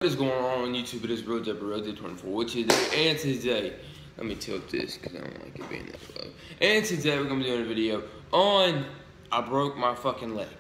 What is going on YouTube? It is Road24, which is today, and today, let me tilt this because I don't like it being that low. And today we're going to be doing a video on, I broke my fucking leg.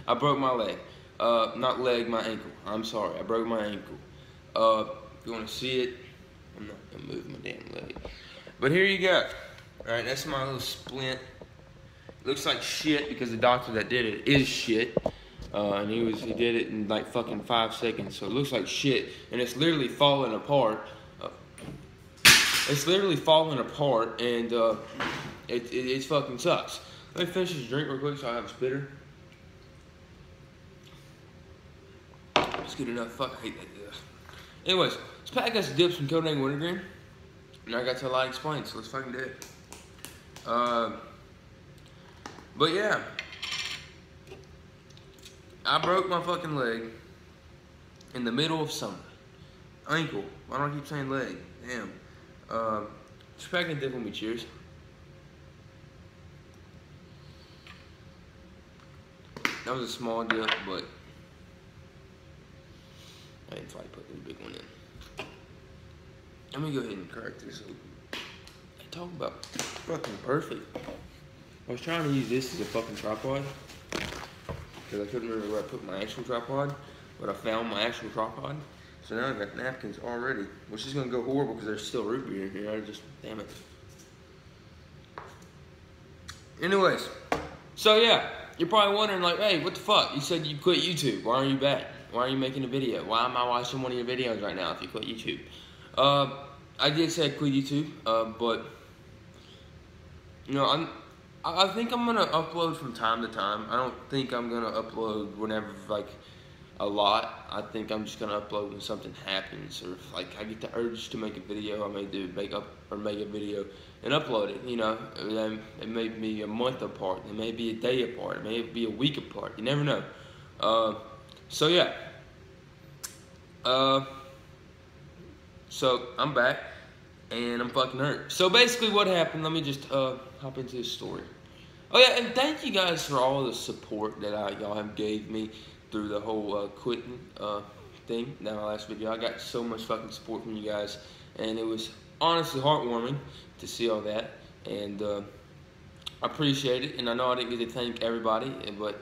I broke my leg. Not leg, my ankle. I'm sorry, I broke my ankle. If you want to see it, I'm not going to move my damn leg. But here you go. Alright, that's my little splint. It looks like shit because the doctor that did it is shit. And he did it in like fucking 5 seconds, so it looks like shit, and it's literally falling apart. It's literally falling apart, and it fucking sucks. Let me finish this drink real quick so I have a spitter. It's good enough. Fuck, I hate that. Anyways, this pack has dips from Codename Wintergreen, and I got to a lot explained, so let's fucking do it. But yeah. I broke my fucking leg in the middle of summer. Ankle. Why don't I keep saying leg? Damn. Just packing a dip with me. Cheers. That was a small dip, but I didn't try to put the big one in. Let me go ahead and crack this open. I talk about fucking perfect. I was trying to use this as a fucking tripod, because I couldn't remember where I put my actual tripod, but I found my actual tripod. So now I've got napkins already, which is gonna go horrible because there's still root beer in here. I just, damn it. Anyways, so yeah, you're probably wondering like, hey, what the fuck? You said you quit YouTube. Why aren't you back? Why aren't you making a video? Why am I watching one of your videos right now if you quit YouTube? I did say I quit YouTube, but you know, I think I'm gonna upload from time to time. I don't think I'm gonna upload whenever, like, a lot. I think I'm just gonna upload when something happens, or if, like, I get the urge to make a video, I may make a video and upload it. You know, it may be a month apart, it may be a day apart, it may be a week apart. You never know. So yeah. So I'm back, and I'm fucking hurt. So basically, what happened? Let me just hop into this story. Oh yeah, and thank you guys for all the support that y'all have gave me through the whole quitting thing. That my last video, I got so much fucking support from you guys, and it was honestly heartwarming to see all that, and I appreciate it. And I know I didn't get to thank everybody, but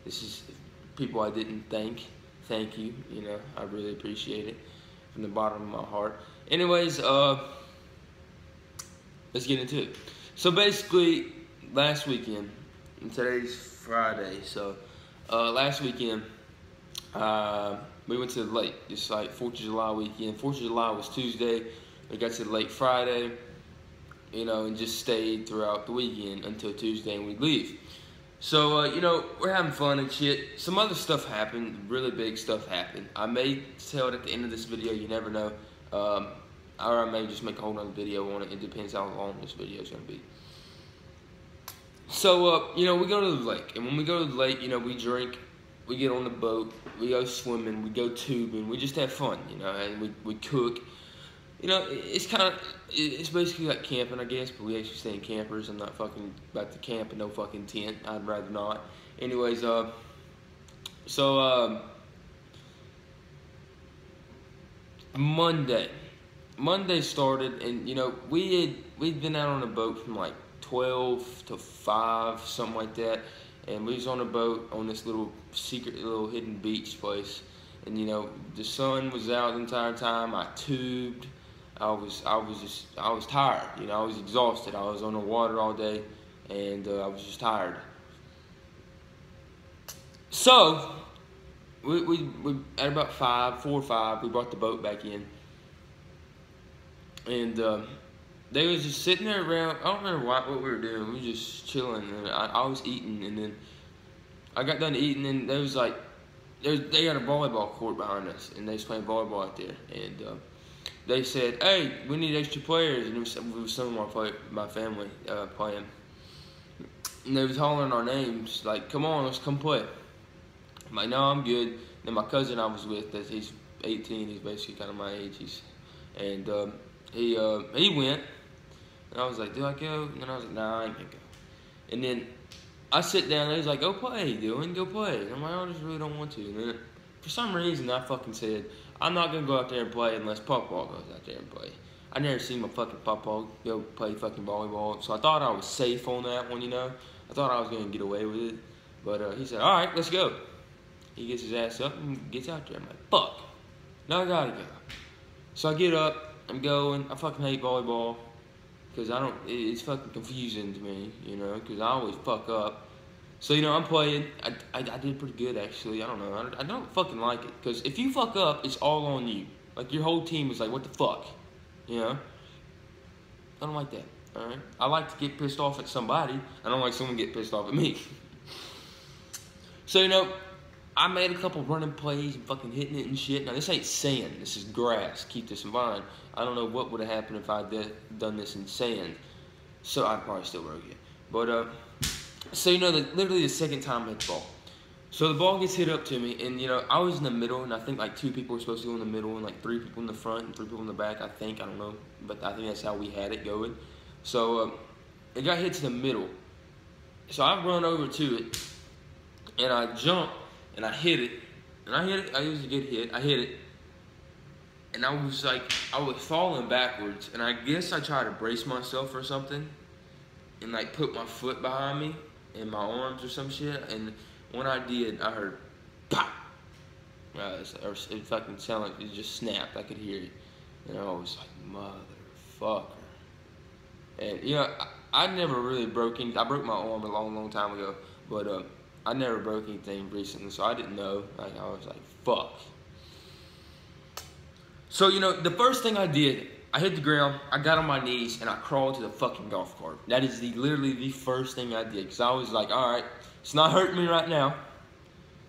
this is people I didn't thank. Thank you. You know, I really appreciate it from the bottom of my heart. Anyways, let's get into it. So basically, last weekend, and today's Friday, so last weekend, we went to the lake, just like 4th of July weekend. 4th of July was Tuesday. We got to the lake Friday, you know, and just stayed throughout the weekend until Tuesday, and we'd leave. So, you know, we're having fun and shit. Some other stuff happened, really big stuff happened. I may tell it at the end of this video, you never know. Or I may just make a whole nother video on it. It depends how long this video is going to be. So, you know, we go to the lake. And when we go to the lake, you know, we drink, we get on the boat, we go swimming, we go tubing, we just have fun, you know, and we cook. You know, it's basically like camping, I guess, but we actually stay in campers. I'm not fucking about to camp in no fucking tent. I'd rather not. Anyways, Monday started, and, you know, we'd been out on a boat from like 12 to 5, something like that, and we was on a boat on this little secret little hidden beach place, and, you know, the sun was out the entire time. I tubed. I was tired, you know, I was exhausted. I was on the water all day, and I was just tired. So we at about 4 or 5, we brought the boat back in, and they was just sitting there around. I don't remember what we were doing. We were just chilling, and I was eating, and then I got done eating, and they was like, they had a volleyball court behind us, and they was playing volleyball out there, and they said, hey, we need extra players, and it was some of my family playing, and they was hollering our names, like, come on, let's come play. I'm like, no, I'm good. Then my cousin I was with, he's 18, he's basically kind of my age, and he went, and I was like, do I go? And then I was like, nah, I ain't gonna go. And then I sit down, and he's like, go play, Dylan, go play. And I'm like, I just really don't want to. And then for some reason, I fucking said, I'm not gonna go out there and play unless Pawpaw goes out there and play. I never seen my fucking Pawpaw go play fucking volleyball, so I thought I was safe on that one, you know. I thought I was gonna get away with it, but he said, all right, let's go. He gets his ass up and gets out there. I'm like, fuck, now I gotta go. So I get up, I'm going. I fucking hate volleyball because it's fucking confusing to me, you know, because I always fuck up. So, you know, I'm playing. I did pretty good, actually. I don't know. I don't fucking like it. Because if you fuck up, it's all on you. Like, your whole team is like, what the fuck? You know? I don't like that, all right? I like to get pissed off at somebody. I don't like someone get pissed off at me. So, you know, I made a couple running plays and fucking hitting it and shit. Now, this ain't sand. This is grass. Keep this in mind. I don't know what would have happened if I'd done this in sand. So, I'd probably still broke it. But, so, you know, literally the second time I hit the ball. So, the ball gets hit up to me, and, you know, I was in the middle, and I think, like, 2 people were supposed to go in the middle, and, like, 3 people in the front, and 3 people in the back, I think. I don't know. But I think that's how we had it going. So, it got hit to the middle. So, I run over to it, and I jump, and I hit it. And I hit it. It was a good hit. I hit it. And I was, like, I was falling backwards, and I guess I tried to brace myself or something. And like put my foot behind me and my arms or some shit, and when I did, I heard pop. Or it fucking sounded like it just snapped. I could hear it, and I was like, motherfucker. And you know, I never really broke anything. I broke my arm a long time ago, but I never broke anything recently, so I didn't know. Like I was like, fuck. So you know, the first thing I did, I hit the ground, I got on my knees, and I crawled to the fucking golf cart. That is literally the first thing I did, because I was like, alright, it's not hurting me right now.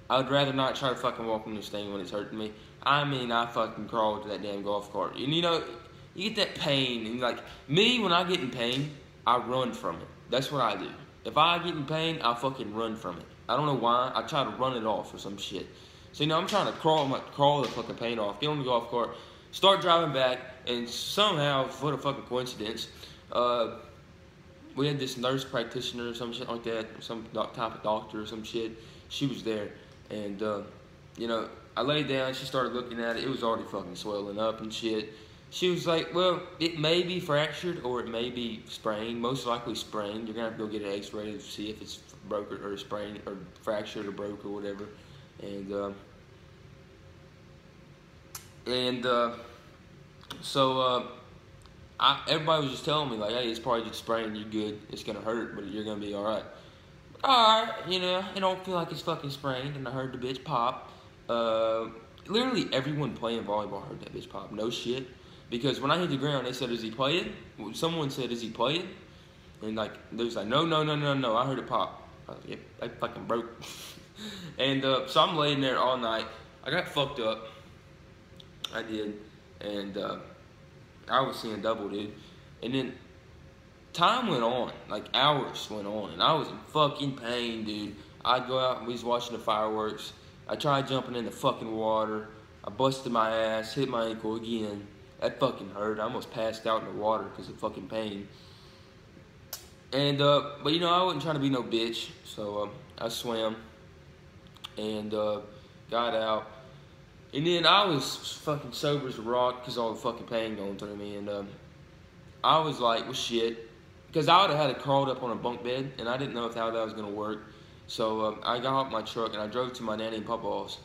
I would rather not try to fucking walk on this thing when it's hurting me. I mean, I fucking crawled to that damn golf cart. And you know, you get that pain, and like, me, when I get in pain, I run from it. That's what I do. If I get in pain, I fucking run from it. I don't know why, I try to run it off or some shit. So you know, I'm trying to crawl the fucking pain off, get on the golf cart, start driving back, and somehow, what a fucking coincidence, we had this nurse practitioner or some shit like that, some type of doctor or some shit. She was there, and you know, I laid down, she started looking at it. It was already fucking swelling up and shit. She was like, well, it may be fractured or it may be sprained, most likely sprained. You're gonna have to go get an x-ray to see if it's broken or sprained or fractured or broke or whatever. So everybody was just telling me, like, hey, it's probably just sprained, you're good, it's gonna hurt, but you're gonna be alright. Alright, you know, I don't feel like it's fucking sprained, and I heard the bitch pop. Literally everyone playing volleyball heard that bitch pop, no shit. Because when I hit the ground, they said, is he playing? Someone said, is he playing? And like, they was like, no, I heard it pop. I was like, yep, I fucking broke. And so I'm laying there all night. I got fucked up. I did. And I was seeing double, dude. And then time went on, like hours went on, and I was in fucking pain, dude. I'd go out and we was watching the fireworks. I tried jumping in the fucking water. I busted my ass, hit my ankle again. That fucking hurt. I almost passed out in the water because of fucking pain. And but you know, I wasn't trying to be no bitch, so I swam and got out. And then I was fucking sober as a rock because all the fucking pain going through me. And I was like, well, shit. Because I would have had it crawled up on a bunk bed, and I didn't know how that was going to work. So I got off my truck, and I drove to my nanny and papa's.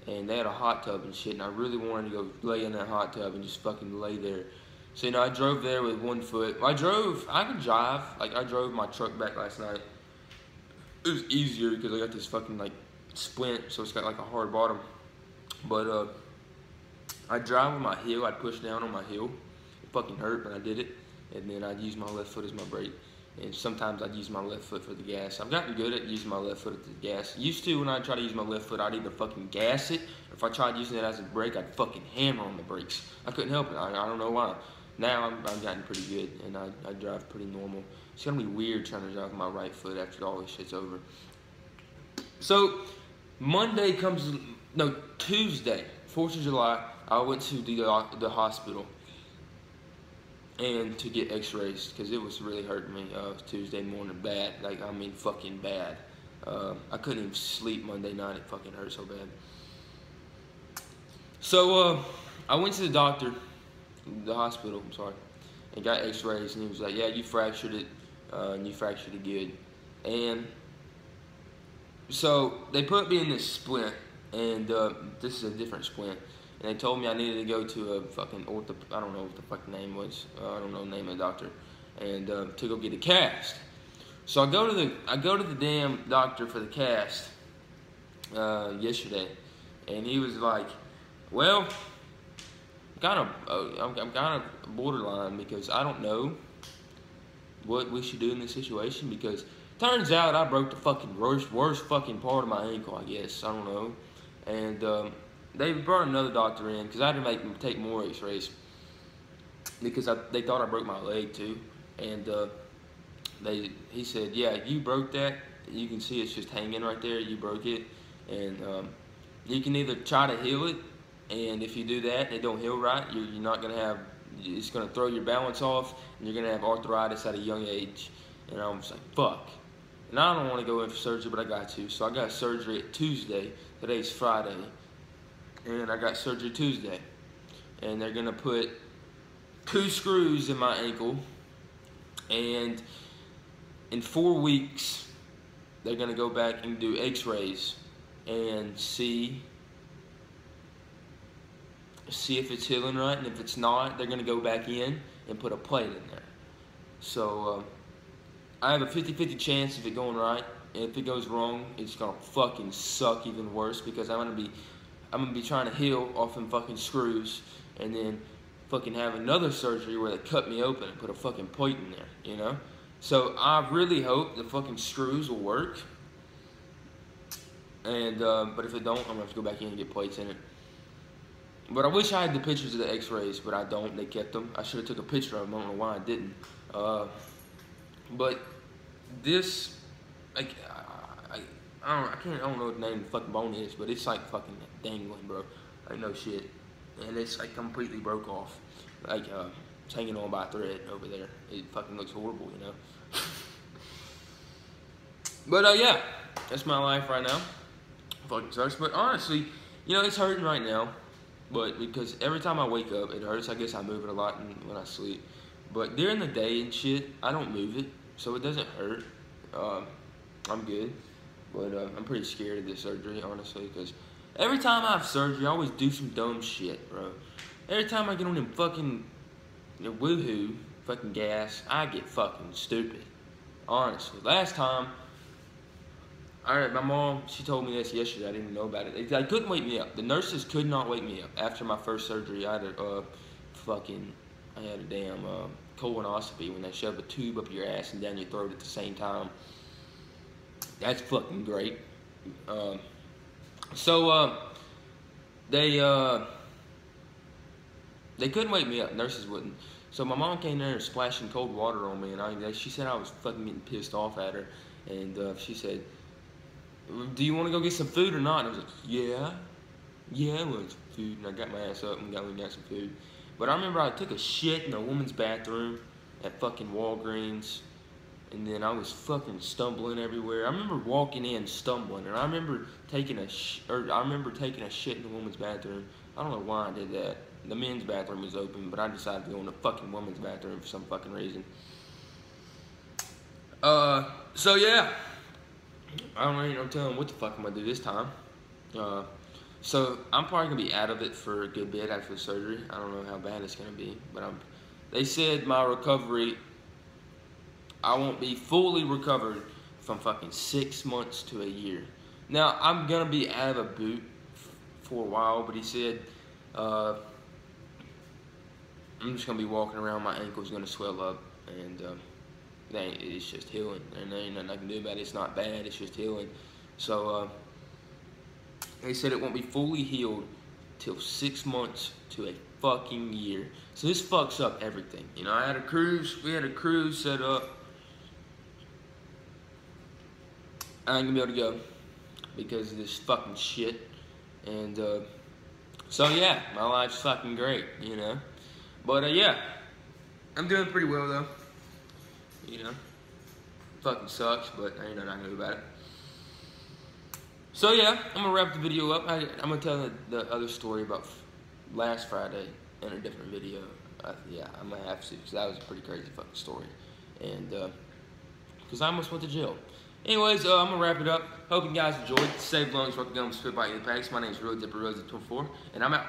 And they had a hot tub and shit, and I really wanted to go lay in that hot tub and just fucking lay there. So, you know, I drove there with 1 foot. I could drive. Like, I drove my truck back last night. It was easier because I got this fucking, like, splint, so it's got, like, a hard bottom. But, I drive with my heel. I'd push down on my heel. It fucking hurt, but I did it. And then I'd use my left foot as my brake. And sometimes I'd use my left foot for the gas. I've gotten good at using my left foot at the gas. Used to, when I try to use my left foot, I'd either fucking gas it, or if I tried using it as a brake, I'd fucking hammer on the brakes. I couldn't help it. I don't know why. Now I've gotten pretty good, and I drive pretty normal. It's gonna be weird trying to drive with my right foot after all this shit's over. So Tuesday, 4th of July, I went to the hospital and to get x-rays because it was really hurting me. It was Tuesday morning, bad, like, I mean fucking bad. I couldn't even sleep Monday night, it fucking hurt so bad. So I went to the doctor, the hospital, I'm sorry, and got x-rays, and he was like, yeah, you fractured it, and you fractured it good. And so they put me in this splint, and this is a different splint. And they told me I needed to go to a fucking I don't know what the fucking name was. I don't know the name of the doctor, and to go get a cast. So I go to the damn doctor for the cast yesterday, and he was like, "Well, I'm kind of borderline because I don't know what we should do in this situation because turns out I broke the fucking worst fucking part of my ankle. I guess I don't know, and they brought another doctor in because I had to take more X-rays because they thought I broke my leg too, and he said, yeah, you broke that. You can see it's just hanging right there. You broke it, and you can either try to heal it, and if you do that and it don't heal right, you're not gonna have. It's gonna throw your balance off, and you're gonna have arthritis at a young age. And I was like, fuck. And I don't want to go in for surgery, but I got to. So I got surgery at Tuesday. Today's Friday. And I got surgery Tuesday, and they're gonna put 2 screws in my ankle, and in 4 weeks they're gonna go back and do x-rays and see if it's healing right, and if it's not, they're gonna go back in and put a plate in there. So I have a 50-50 chance of it going right, and if it goes wrong, it's gonna fucking suck even worse because I'm gonna be trying to heal off them fucking screws, and then fucking have another surgery where they cut me open and put a fucking plate in there, you know? So I really hope the fucking screws will work. And but if it don't, I'm gonna have to go back in and get plates in it. But I wish I had the pictures of the x-rays, but I don't. They kept them. I should have took a picture of them. I don't know why I didn't. But this, like, I don't know what the name of the fucking bone is, but it's like fucking dangling, bro. Like, no shit. And it's like completely broke off. Like, it's hanging on by a thread over there. It fucking looks horrible, you know? But, yeah, that's my life right now. Fucking sucks. But honestly, you know, it's hurting right now. But because every time I wake up, it hurts. I guess I move it a lot when I sleep. But during the day and shit, I don't move it. So it doesn't hurt. I'm good. But I'm pretty scared of this surgery, honestly, because every time I have surgery, I always do some dumb shit, bro. Every time I get on them fucking woohoo, fucking gas, I get fucking stupid. Honestly. Last time, my mom, she told me this yesterday. I didn't even know about it. They couldn't wake me up. The nurses could not wake me up. After my first surgery, I had a damn colonoscopy when they shove a tube up your ass and down your throat at the same time. That's fucking great. They couldn't wake me up. Nurses wouldn't. So my mom came there and splashing cold water on me, and she said I was fucking getting pissed off at her, and she said, "Do you want to go get some food or not?" And I was like, "Yeah, I want some food." And I got my ass up and got some food. But I remember I took a shit in a woman's bathroom at fucking Walgreens. And then I was fucking stumbling everywhere. I remember walking in stumbling, and I remember taking a shit in the woman's bathroom. I don't know why I did that. The men's bathroom was open, but I decided to go in the fucking women's bathroom for some fucking reason. So yeah, I don't really know telling what the fuck I'm gonna do this time. So I'm probably gonna be out of it for a good bit after the surgery. I don't know how bad it's gonna be, but they said my recovery, I won't be fully recovered from fucking 6 months to a year. Now, I'm going to be out of a boot for a while, but he said, I'm just going to be walking around, my ankle's going to swell up, and it's just healing. And there ain't nothing I can do about it. It's not bad, it's just healing. So, they said it won't be fully healed till 6 months to a fucking year. So this fucks up everything. You know, we had a cruise set up. I ain't gonna be able to go because of this fucking shit. And so yeah, my life's fucking great, you know. But yeah, I'm doing pretty well though. You know, fucking sucks, but ain't nothing I can do about it. So yeah, I'm gonna wrap the video up. I'm gonna tell the other story about last Friday in a different video. Yeah, I'm gonna have to, because that was a pretty crazy fucking story. And, because I almost went to jail. Anyways, I'm gonna wrap it up. Hope you guys enjoyed. Save lungs, rock the gum, spit by the packs. My name is Real Dipper Rose 24, and I'm out.